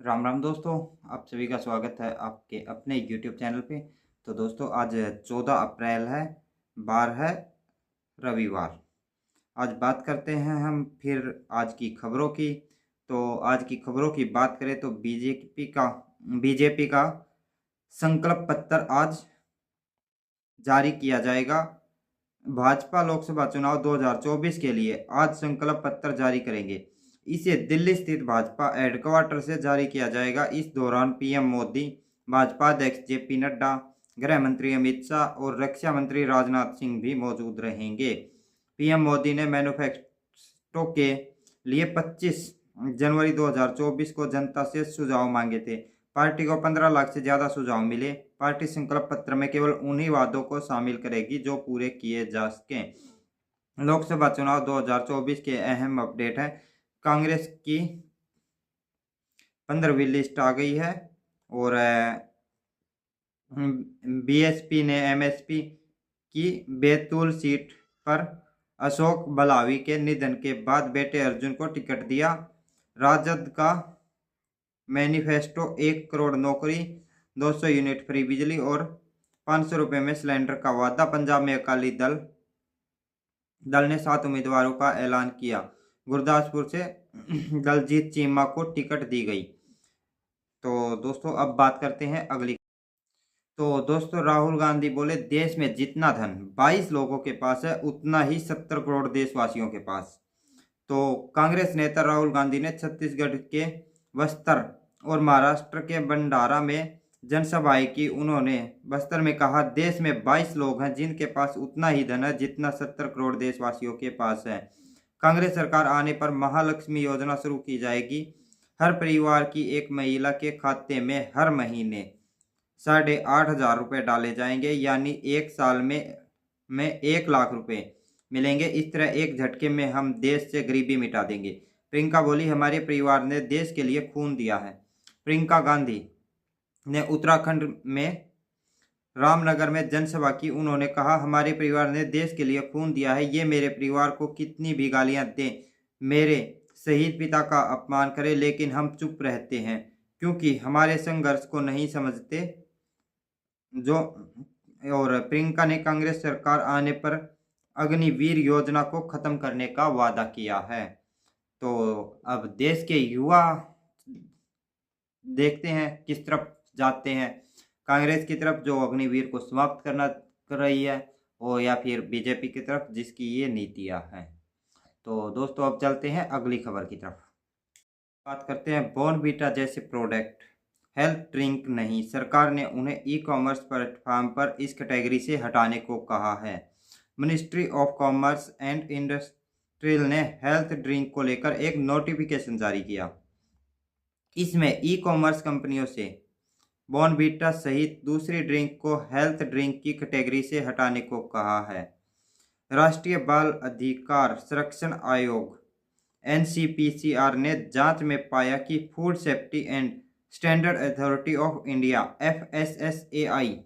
राम राम दोस्तों। आप सभी का स्वागत है आपके अपने YouTube चैनल पे। तो दोस्तों आज 14 अप्रैल है, बार है रविवार। आज बात करते हैं हम फिर आज की खबरों की। तो आज की खबरों की बात करें तो बीजेपी का संकल्प पत्र आज जारी किया जाएगा। भाजपा लोकसभा चुनाव 2024 के लिए आज संकल्प पत्र जारी करेंगे। इसे दिल्ली स्थित भाजपा हेडक्वार्टर से जारी किया जाएगा। इस दौरान पीएम मोदी, भाजपा अध्यक्ष जेपी नड्डा, गृह मंत्री अमित शाह और रक्षा मंत्री राजनाथ सिंह भी मौजूद रहेंगे। पीएम मोदी ने मैनिफेस्टो के लिए 25 जनवरी 2024 को जनता से सुझाव मांगे थे। पार्टी को 15 लाख से ज्यादा सुझाव मिले। पार्टी संकल्प पत्र में केवल उन्हीं वादों को शामिल करेगी जो पूरे किए जा सकें। लोकसभा चुनाव 2024 के अहम अपडेट है। कांग्रेस की 15वीं लिस्ट आ गई है और बीएसपी ने एमएसपी की बैतूल सीट पर अशोक बलावी के निधन के बाद बेटे अर्जुन को टिकट दिया। राजद का मैनिफेस्टो 1 करोड़ नौकरी, 200 यूनिट फ्री बिजली और 500 रुपये में सिलेंडर का वादा। पंजाब में अकाली दल ने 7 उम्मीदवारों का ऐलान किया। गुरदासपुर से दलजीत चीमा को टिकट दी गई। तो दोस्तों अब बात करते हैं अगली। तो दोस्तों राहुल गांधी बोले देश में जितना धन 22 लोगों के पास है उतना ही 70 करोड़ देशवासियों के पास। तो कांग्रेस नेता राहुल गांधी ने छत्तीसगढ़ के बस्तर और महाराष्ट्र के भंडारा में जनसभाएं की। उन्होंने बस्तर में कहा देश में 22 लोग हैं जिनके पास उतना ही धन है जितना 70 करोड़ देशवासियों के पास है। कांग्रेस सरकार आने पर महालक्ष्मी योजना शुरू की जाएगी। हर परिवार की एक महिला के खाते में हर महीने 8,500 रुपये डाले जाएंगे, यानी एक साल में 1 लाख रुपए मिलेंगे। इस तरह एक झटके में हम देश से गरीबी मिटा देंगे। प्रियंका बोली हमारे परिवार ने देश के लिए खून दिया है। प्रियंका गांधी ने उत्तराखंड में रामनगर में जनसभा की। उन्होंने कहा हमारे परिवार ने देश के लिए खून दिया है। ये मेरे परिवार को कितनी भी गालियां दें, मेरे शहीद पिता का अपमान करें, लेकिन हम चुप रहते हैं क्योंकि हमारे संघर्ष को नहीं समझते। जो और प्रियंका ने कांग्रेस सरकार आने पर अग्निवीर योजना को खत्म करने का वादा किया है। तो अब देश के युवा देखते हैं किस तरफ जाते हैं, कांग्रेस की तरफ जो अग्निवीर को समाप्त करना कर रही है और या फिर बीजेपी की तरफ जिसकी ये नीतियां हैं। तो दोस्तों अब चलते हैं अगली खबर की तरफ। बात करते हैं बॉर्नवीटा जैसे प्रोडक्ट हेल्थ ड्रिंक नहीं, सरकार ने उन्हें ई कॉमर्स प्लेटफॉर्म पर इस कैटेगरी से हटाने को कहा है। Ministry of commerce and industrial ने हेल्थ ड्रिंक को लेकर एक नोटिफिकेशन जारी किया। इसमें ई कॉमर्स कंपनियों से बॉर्नवीटा सहित दूसरी ड्रिंक को हेल्थ ड्रिंक की कैटेगरी से हटाने को कहा है। राष्ट्रीय बाल अधिकार संरक्षण आयोग एनसीपीसीआर ने जांच में पाया कि food safety and standard authority of India FSSAI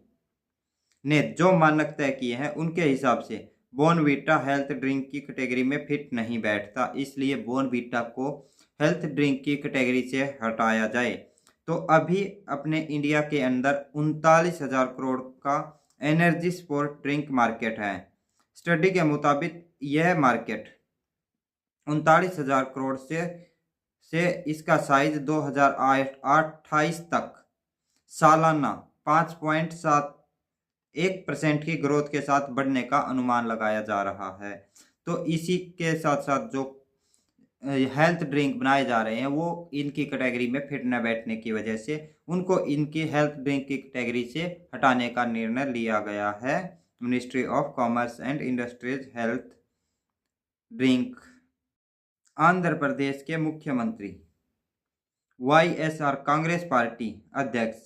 ने जो मानक तय किए हैं उनके हिसाब से बॉर्नवीटा हेल्थ ड्रिंक की कैटेगरी में फिट नहीं बैठता। इसलिए बॉर्नवीटा को हेल्थ ड्रिंक की कैटेगरी से हटाया जाए। तो अभी अपने इंडिया के अंदर 39,000 करोड़ का एनर्जी स्पोर्ट ड्रिंक मार्केट है। स्टडी के मुताबिक यह मार्केट 39,000 करोड़ से इसका साइज 2028 तक सालाना 5.71% की ग्रोथ के साथ बढ़ने का अनुमान लगाया जा रहा है। तो इसी के साथ साथ जो हेल्थ ड्रिंक बनाए जा रहे हैं वो इनकी कैटेगरी में फिट न बैठने की वजह से उनको इनकी हेल्थ ड्रिंक की कैटेगरी से हटाने का निर्णय लिया गया है। Ministry of commerce and industries health drink. Andhra Pradesh के मुख्यमंत्री वाईएसआर कांग्रेस पार्टी अध्यक्ष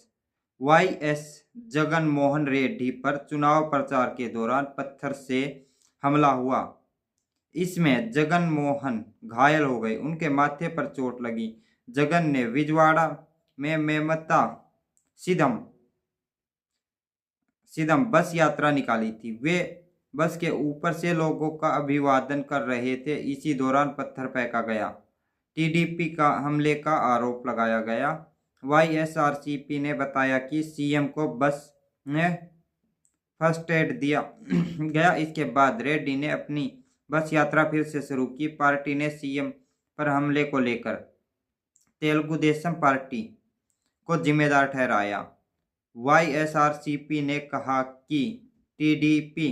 वाईएस जगन मोहन रेड्डी पर चुनाव प्रचार के दौरान पत्थर से हमला हुआ। इसमें जगन मोहन घायल हो गए, उनके माथे पर चोट लगी। जगन ने विजयवाड़ा में मेमता सिदम बस यात्रा निकाली थी। वे बस के ऊपर से लोगों का अभिवादन कर रहे थे। इसी दौरान पत्थर फेंका गया। टीडीपी का हमले का आरोप लगाया गया। वाईएसआरसीपी ने बताया कि सीएम को बस में फर्स्ट एड दिया गया। इसके बाद रेड्डी ने अपनी बस यात्रा फिर से शुरू की। पार्टी ने सीएम पर हमले को लेकर तेलुगु देशम पार्टी को जिम्मेदार ठहराया। वाईएसआरसीपी ने कहा कि टीडीपी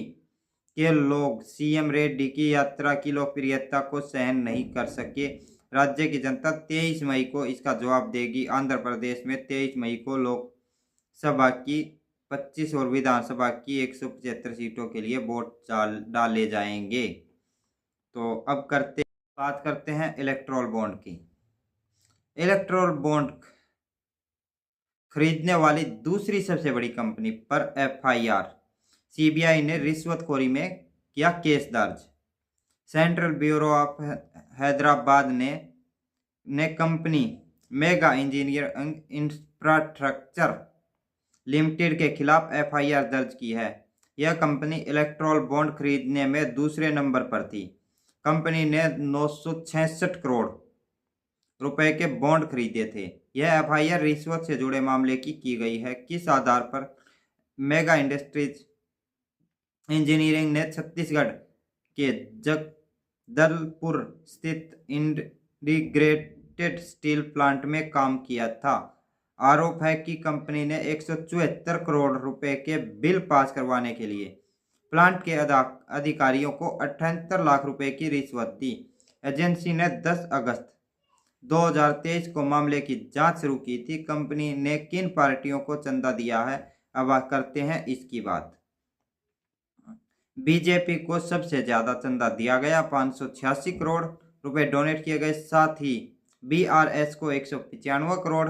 के लोग सीएम रेड्डी की यात्रा की लोकप्रियता को सहन नहीं कर सके। राज्य की जनता 23 मई को इसका जवाब देगी। आंध्र प्रदेश में 23 मई को लोकसभा की 25 और विधानसभा की 175 सीटों के लिए वोट डाले जाएंगे। तो अब बात करते हैं इलेक्टोरल बॉन्ड की। इलेक्टोरल बॉन्ड खरीदने वाली दूसरी सबसे बड़ी कंपनी पर एफआईआर। सीबीआई ने रिश्वतखोरी में किया केस दर्ज। सेंट्रल ब्यूरो ऑफ हैदराबाद ने company mega engineering infrastructure limited के खिलाफ एफआईआर दर्ज की है। यह कंपनी इलेक्टोरल बॉन्ड खरीदने में दूसरे नंबर पर थी। कंपनी ने 966 करोड़ रुपए के बॉन्ड खरीदे थे। यह एफआईआर रिश्वत से जुड़े मामले की गई है। किस आधार पर? मेगा इंडस्ट्रीज इंजीनियरिंग ने छत्तीसगढ़ के जगदलपुर स्थित इंटीग्रेटेड स्टील प्लांट में काम किया था। आरोप है कि कंपनी ने 174 करोड़ रुपए के बिल पास करवाने के लिए प्लांट के अधिकारियों को 78 लाख रुपए की रिश्वत दी। एजेंसी ने 10 अगस्त 2023 को मामले की जांच शुरू की थी। कंपनी ने किन पार्टियों को चंदा दिया है, अब करते हैं इसकी बात। बीजेपी को सबसे ज्यादा चंदा दिया गया, 586 करोड़ रुपए डोनेट किए गए। साथ ही बीआरएस को 195 करोड़,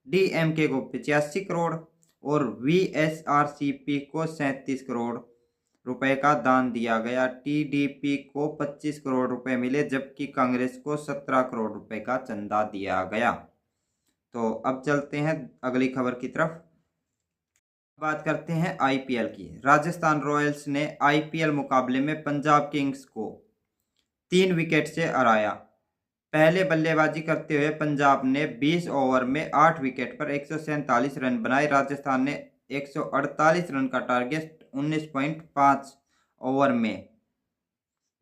डीएमके को 85 करोड़ और वीएसआरसीपी को 37 करोड़ रुपए का दान दिया गया। टीडीपी को 25 करोड़ रुपए मिले, जबकि कांग्रेस को 17 करोड़ रुपए का चंदा दिया गया। तो अब चलते हैं अगली खबर की तरफ। बात करते हैं आईपीएल की। राजस्थान रॉयल्स ने आईपीएल मुकाबले में पंजाब किंग्स को 3 विकेट से हराया। पहले बल्लेबाजी करते हुए पंजाब ने 20 ओवर में 8 विकेट पर 147 रन बनाए। राजस्थान ने 148 रन का टारगेट 19.5 ओवर में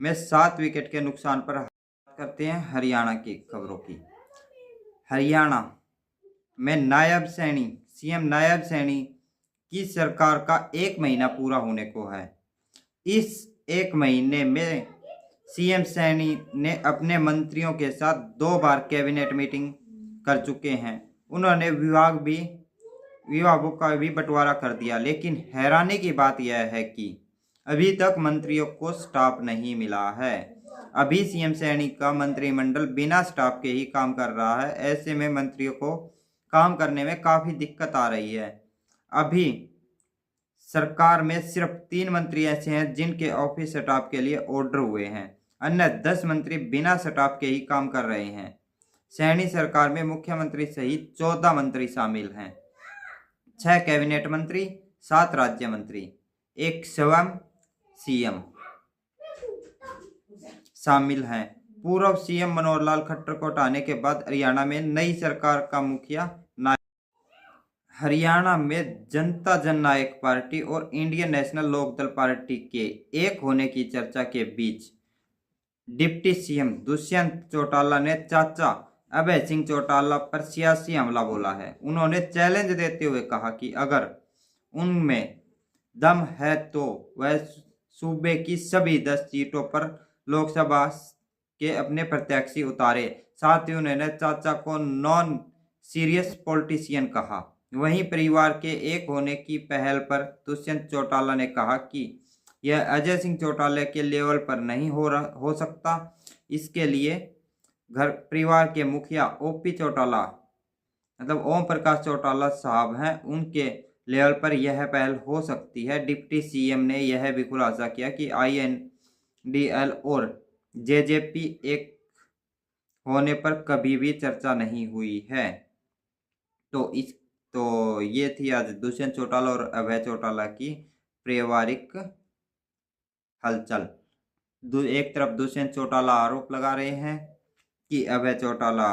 7 विकेट के नुकसान पर। बात करते हैं हरियाणा की खबरों की। हरियाणा में सीएम नायब सैनी की सरकार का 1 महीना पूरा होने को है। इस 1 महीने में सीएम सैनी ने अपने मंत्रियों के साथ 2 बार कैबिनेट मीटिंग कर चुके हैं। उन्होंने विभागों का भी बंटवारा कर दिया। लेकिन हैरानी की बात यह है कि अभी तक मंत्रियों को स्टाफ नहीं मिला है। अभी सीएम सैनी का मंत्रिमंडल बिना स्टाफ के ही काम कर रहा है। ऐसे में मंत्रियों को काम करने में काफ़ी दिक्कत आ रही है। अभी सरकार में सिर्फ 3 मंत्री ऐसे हैं जिनके ऑफिस स्टाफ के लिए ऑर्डर हुए हैं। अन्य 10 मंत्री बिना स्टाफ के ही काम कर रहे हैं। सैनी सरकार में मुख्यमंत्री सहित 14 मंत्री शामिल हैं। 6 कैबिनेट मंत्री, 7 राज्य मंत्री, 1 स्वयं सीएम शामिल हैं। पूर्व सीएम मनोहर लाल खट्टर को हटाने के बाद हरियाणा में नई सरकार का मुखिया हरियाणा में जनता जननायक पार्टी और इंडियन नेशनल लोकदल पार्टी के एक होने की चर्चा के बीच डिप्टी सीएम दुष्यंत चौटाला ने चाचा अभय सिंह चौटाला पर सियासी हमला बोला है। उन्होंने चैलेंज देते हुए कहा कि अगर उनमें दम है तो वह सूबे की सभी 10 सीटों पर लोकसभा के अपने प्रत्याशी उतारे। साथ ही उन्होंने चाचा को नॉन सीरियस पॉलिटिशियन कहा। वहीं परिवार के एक होने की पहल पर दुष्यंत चौटाला ने कहा कि यह अजय सिंह चौटाला के लेवल पर नहीं हो सकता। इसके लिए परिवार के मुखिया ओपी चौटाला मतलब ओम प्रकाश चौटाला साहब हैं, उनके लेवल पर यह पहल हो सकती है। डिप्टी सीएम ने यह भी खुलासा किया कि आईएनडीएल और जेजेपी एक होने पर कभी भी चर्चा नहीं हुई है। तो ये थी आज दुष्यंत चौटाला और अभय चौटाला की पारिवारिक हलचल। एक तरफ दुष्यंत चौटाला आरोप लगा रहे हैं कि अभय चौटाला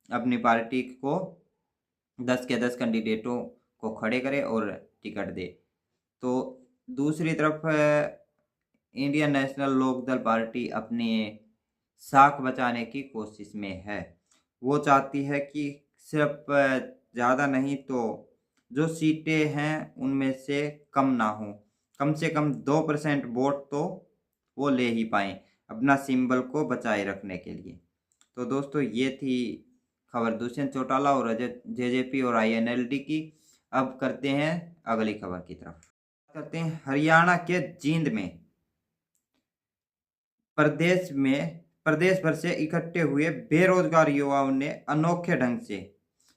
अपनी पार्टी को 10 के 10 कैंडिडेटों को खड़े करे और टिकट दे। तो दूसरी तरफ इंडियन नेशनल लोकदल पार्टी अपनी साख बचाने की कोशिश में है। वो चाहती है कि सिर्फ ज़्यादा नहीं तो जो सीटें हैं उनमें से कम ना हो, कम से कम 2% वोट तो वो ले ही पाएँ अपना सिंबल को बचाए रखने के लिए। तो दोस्तों ये थी खबर दुष्यंत चौटाला और जेजेपी और आईएनएलडी की। अब करते हैं अगली खबर की तरफ। करते हैं हरियाणा के जींद में प्रदेश भर से इकट्ठे हुए बेरोजगार युवाओं ने अनोखे ढंग से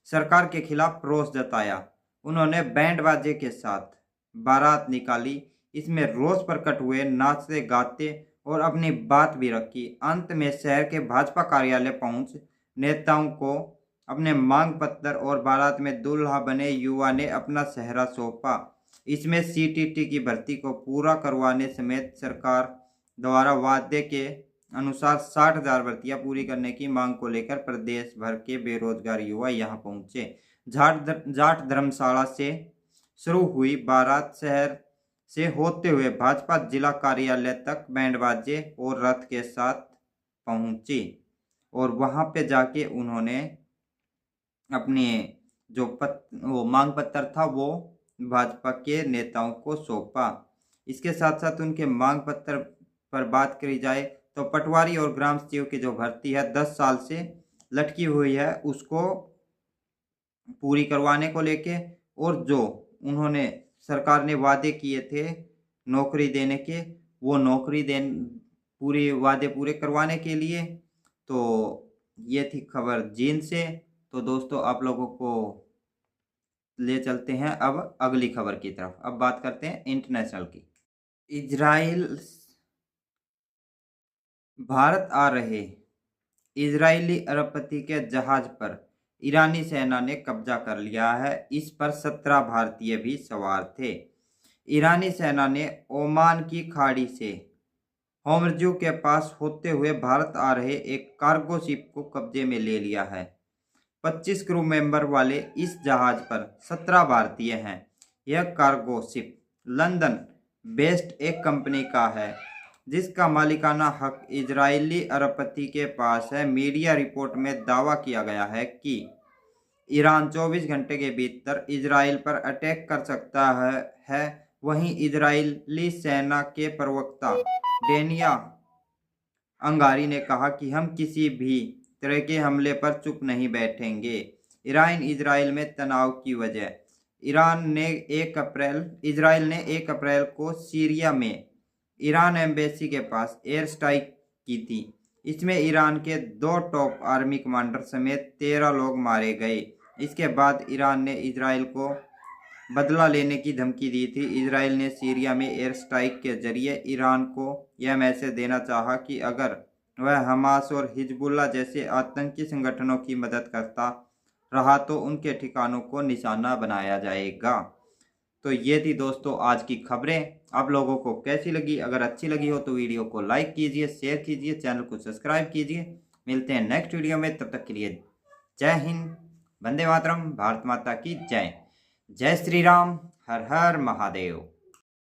सरकार के खिलाफ रोष जताया। उन्होंने बैंड बाजे के साथ बारात निकाली, इसमें रोष प्रकट हुए, नाचते गाते और अपनी बात भी रखी। अंत में शहर के भाजपा कार्यालय पहुंच नेताओं को अपने मांग पत्र और बारात में दूल्हा बने युवा ने अपना सेहरा सौंपा। इसमें सीटीटी की भर्ती को पूरा करवाने समेत सरकार द्वारा वादे के अनुसार 60,000 भर्तियां पूरी करने की मांग को लेकर प्रदेश भर के बेरोजगार युवा यहां पहुंचे। जाट धर्मशाला से शुरू हुई बारात शहर से होते हुए भाजपा जिला कार्यालय तक बैंड बाजे और रथ के साथ पहुंची और वहां पे जाके उन्होंने अपने वो मांग पत्र था वो भाजपा के नेताओं को सौंपा। इसके साथ साथ उनके मांग पत्र पर बात करी जाए तो पटवारी और ग्राम सेवक की जो भर्ती है 10 साल से लटकी हुई है उसको पूरी करवाने को लेके, और जो उन्होंने सरकार ने वादे किए थे नौकरी देने के, वो नौकरी पूरे वादे पूरे करवाने के लिए। तो ये थी खबर जींद से। तो दोस्तों आप लोगों को ले चलते हैं अब अगली खबर की तरफ। अब बात करते हैं इंटरनेशनल की। इजराइल भारत आ रहे इजरायली अरबपति के जहाज पर ईरानी सेना ने कब्जा कर लिया है। इस पर 17 भारतीय भी सवार थे। ईरानी सेना ने ओमान की खाड़ी से होर्मुज़ के पास होते हुए भारत आ रहे एक कार्गो शिप को कब्जे में ले लिया है। 25 क्रू मेंबर वाले इस जहाज पर 17 भारतीय हैं। यह कार्गो शिप लंदन बेस्ड एक कंपनी का है जिसका मालिकाना हक इजरायली अरबपति के पास है। मीडिया रिपोर्ट में दावा किया गया है कि ईरान 24 घंटे के भीतर इजराइल पर अटैक कर सकता है। वहीं इजरायली सेना के प्रवक्ता डेनिया अंगारी ने कहा कि हम किसी भी तरह के हमले पर चुप नहीं बैठेंगे। ईरान इजराइल में तनाव की वजह इजराइल ने 1 अप्रैल को सीरिया में ईरान एम्बेसी के पास एयर स्ट्राइक की थी। इसमें ईरान के 2 टॉप आर्मी कमांडर समेत 13 लोग मारे गए। इसके बाद ईरान ने इजराइल को बदला लेने की धमकी दी थी। इजराइल ने सीरिया में एयर स्ट्राइक के जरिए ईरान को यह मैसेज देना चाहा कि अगर वह हमास और हिजबुल्लाह जैसे आतंकी संगठनों की मदद करता रहा तो उनके ठिकानों को निशाना बनाया जाएगा। तो ये थी दोस्तों आज की खबरें। आप लोगों को कैसी लगी? अगर अच्छी लगी हो तो वीडियो को लाइक कीजिए, शेयर कीजिए, चैनल को सब्सक्राइब कीजिए। मिलते हैं नेक्स्ट वीडियो में, तब तक के लिए जय हिंद, वंदे मातरम, भारत माता की जय। जय श्री राम, हर हर महादेव।